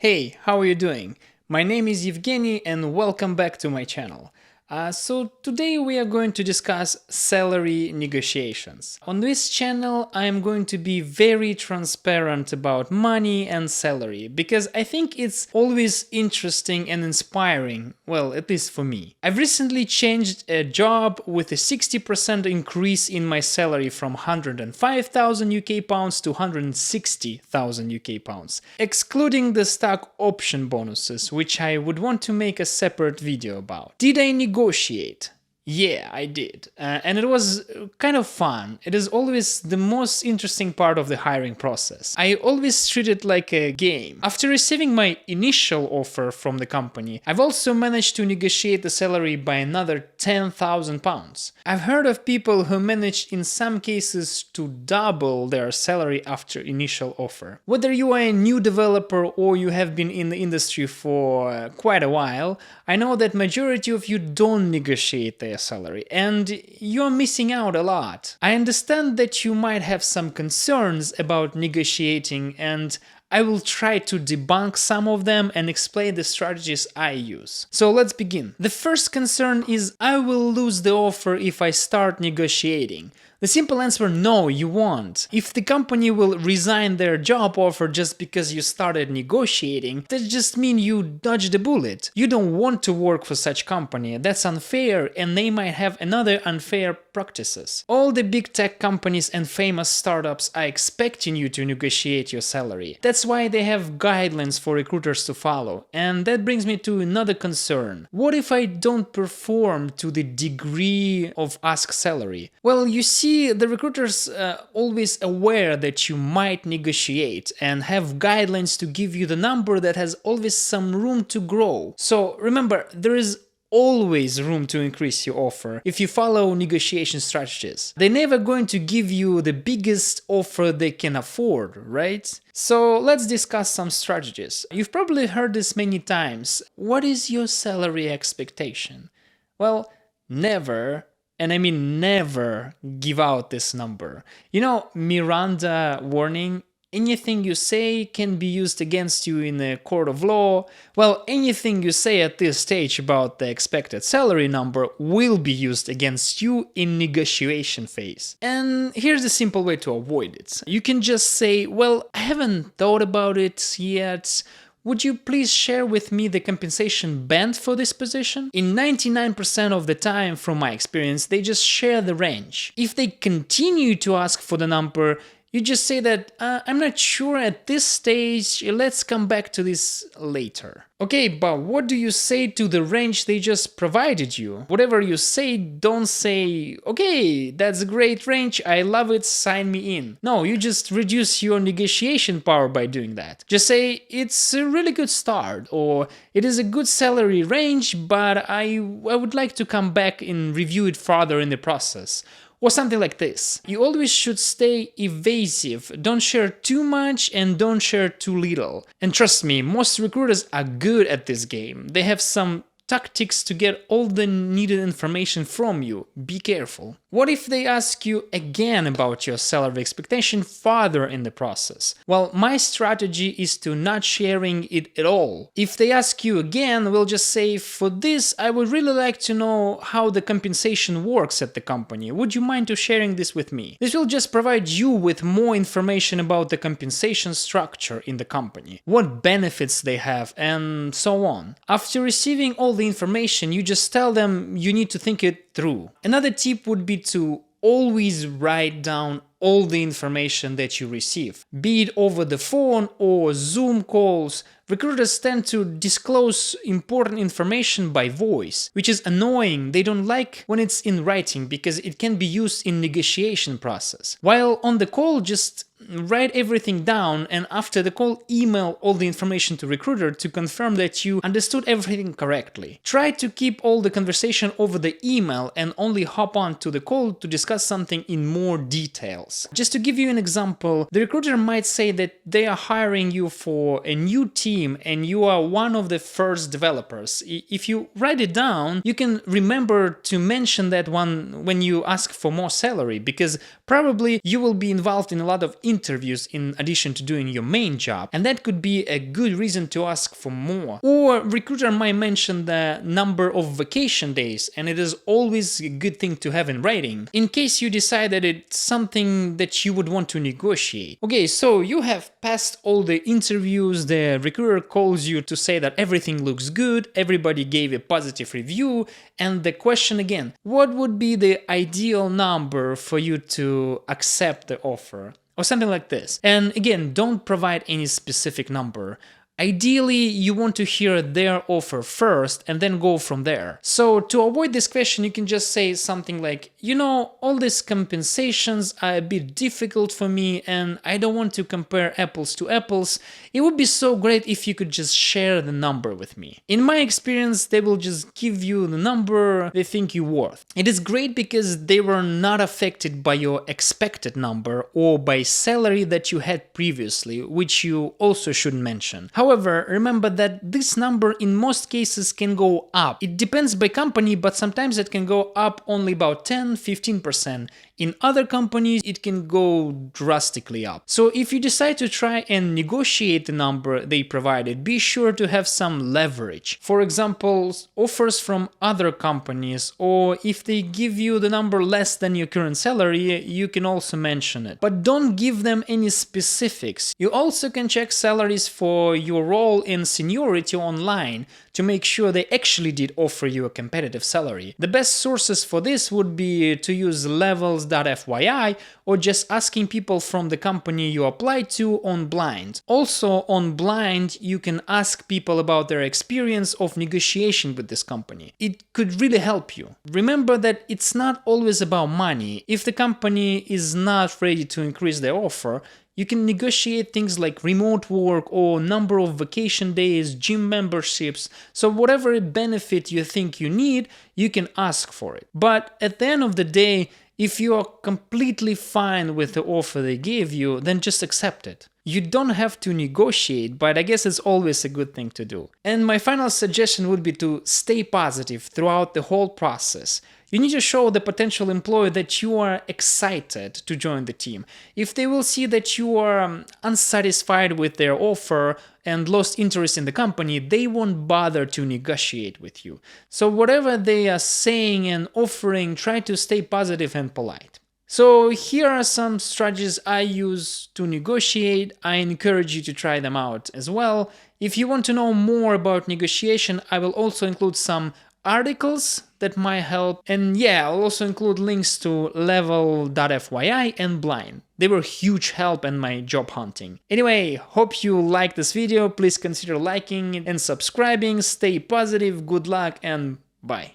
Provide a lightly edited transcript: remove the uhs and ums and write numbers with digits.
Hey, how are you doing? My name is Evgeny and welcome back to my channel. So today we are going to discuss salary negotiations. On this channel I am going to be very transparent about money and salary because I think it's always interesting and inspiring, well, at least for me. I've recently changed a job with a 60% increase in my salary from 105,000 UK pounds to 160,000 UK pounds, excluding the stock option bonuses, which I would want to make a separate video about. Did I negotiate? Yeah, I did. And it was kind of fun. It is always the most interesting part of the hiring process. I always treat it like a game. After receiving my initial offer from the company, I've also managed to negotiate the salary by another £10,000. I've heard of people who managed in some cases to double their salary after initial offer. Whether you are a new developer or you have been in the industry for quite a while, I know that majority of you don't negotiate their salary, and you're missing out a lot. I understand that you might have some concerns about negotiating, and I will try to debunk some of them and explain the strategies I use. So let's begin. The first concern is I will lose the offer if I start negotiating. The simple answer: no, you won't. If the company will resign their job offer just because you started negotiating, that just means you dodged a bullet. You don't want to work for such company. That's unfair, and they might have another unfair practices. All the big tech companies and famous startups are expecting you to negotiate your salary. That's why they have guidelines for recruiters to follow. And that brings me to another concern. What if I don't perform to the degree of asked salary? Well, you see, the recruiters are always aware that you might negotiate and have guidelines to give you the number that has always some room to grow. So remember, there is always room to increase your offer if you follow negotiation strategies. They're never going to give you the biggest offer they can afford, right? So let's discuss some strategies. You've probably heard this many times. What is your salary expectation? Well, never, and I mean never, give out this number. You know, Miranda warning: anything you say can be used against you in a court of law. Well, anything you say at this stage about the expected salary number will be used against you in negotiation phase. And here's the simple way to avoid it. You can just say, well, I haven't thought about it yet. Would you please share with me the compensation band for this position? In 99% of the time, from my experience, they just share the range. If they continue to ask for the number, you just say that, I'm not sure at this stage, let's come back to this later. Okay, but what do you say to the range they just provided you? Whatever you say, don't say, okay, that's a great range, I love it, sign me in. No, you just reduce your negotiation power by doing that. Just say, it's a really good start, or it is a good salary range, but I would like to come back and review it further in the process. Or something like this. You always should stay evasive, don't share too much and don't share too little. And trust me, most recruiters are good at this game. They have some tactics to get all the needed information from you. Be careful. What if they ask you again about your salary expectation further in the process? Well, my strategy is to not sharing it at all. If they ask you again, we'll just say, for this, I would really like to know how the compensation works at the company. Would you mind to sharing this with me? This will just provide you with more information about the compensation structure in the company, what benefits they have, and so on. After receiving all the information, you just tell them you need to think it through. Another tip would be to always write down all the information that you receive, be it over the phone or Zoom calls. Recruiters tend to disclose important information by voice, which is annoying. They don't like when it's in writing because it can be used in negotiation process. While on the call, just write everything down, and after the call, email all the information to recruiter to confirm that you understood everything correctly. Try to keep all the conversation over the email and only hop on to the call to discuss something in more details. Just to give you an example, the recruiter might say that they are hiring you for a new team and you are one of the first developers. If you write it down, you can remember to mention that one when you ask for more salary, because probably you will be involved in a lot of interviews in addition to doing your main job, and that could be a good reason to ask for more. Or recruiter might mention the number of vacation days, and it is always a good thing to have in writing, in case you decide that it's something that you would want to negotiate. Okay, so you have passed all the interviews, the recruiter calls you to say that everything looks good, everybody gave a positive review, and the question again, what would be the ideal number for you to accept the offer? Or something like this. And again, don't provide any specific number. Ideally, you want to hear their offer first and then go from there. So to avoid this question, you can just say something like, you know, all these compensations are a bit difficult for me and I don't want to compare apples to apples. It would be so great if you could just share the number with me. In my experience, they will just give you the number they think you're worth. It is great because they were not affected by your expected number or by salary that you had previously, which you also should mention. However, remember that this number in most cases can go up. It depends by company, but sometimes it can go up only about 10-15%. In other companies, it can go drastically up. So if you decide to try and negotiate the number they provided, be sure to have some leverage. For example, offers from other companies, or if they give you the number less than your current salary, you can also mention it. But don't give them any specifics. You also can check salaries for your role and seniority online to make sure they actually did offer you a competitive salary. The best sources for this would be to use levels.fyi or just asking people from the company you applied to on Blind. Also on Blind, you can ask people about their experience of negotiation with this company. It could really help you. Remember that it's not always about money. If the company is not ready to increase their offer, you can negotiate things like remote work or number of vacation days, gym memberships, so whatever benefit you think you need, you can ask for it. But at the end of the day, if you are completely fine with the offer they gave you, then just accept it. You don't have to negotiate, but I guess it's always a good thing to do. And my final suggestion would be to stay positive throughout the whole process. You need to show the potential employer that you are excited to join the team. If they will see that you are unsatisfied with their offer and lost interest in the company, they won't bother to negotiate with you. So whatever they are saying and offering, try to stay positive and polite. So here are some strategies I use to negotiate. I encourage you to try them out as well. If you want to know more about negotiation, I will also include some articles that might help. And yeah, I'll also include links to level.fyi and Blind. They were huge help in my job hunting. Anyway, hope you liked this video. Please consider liking and subscribing. Stay positive, good luck, and bye.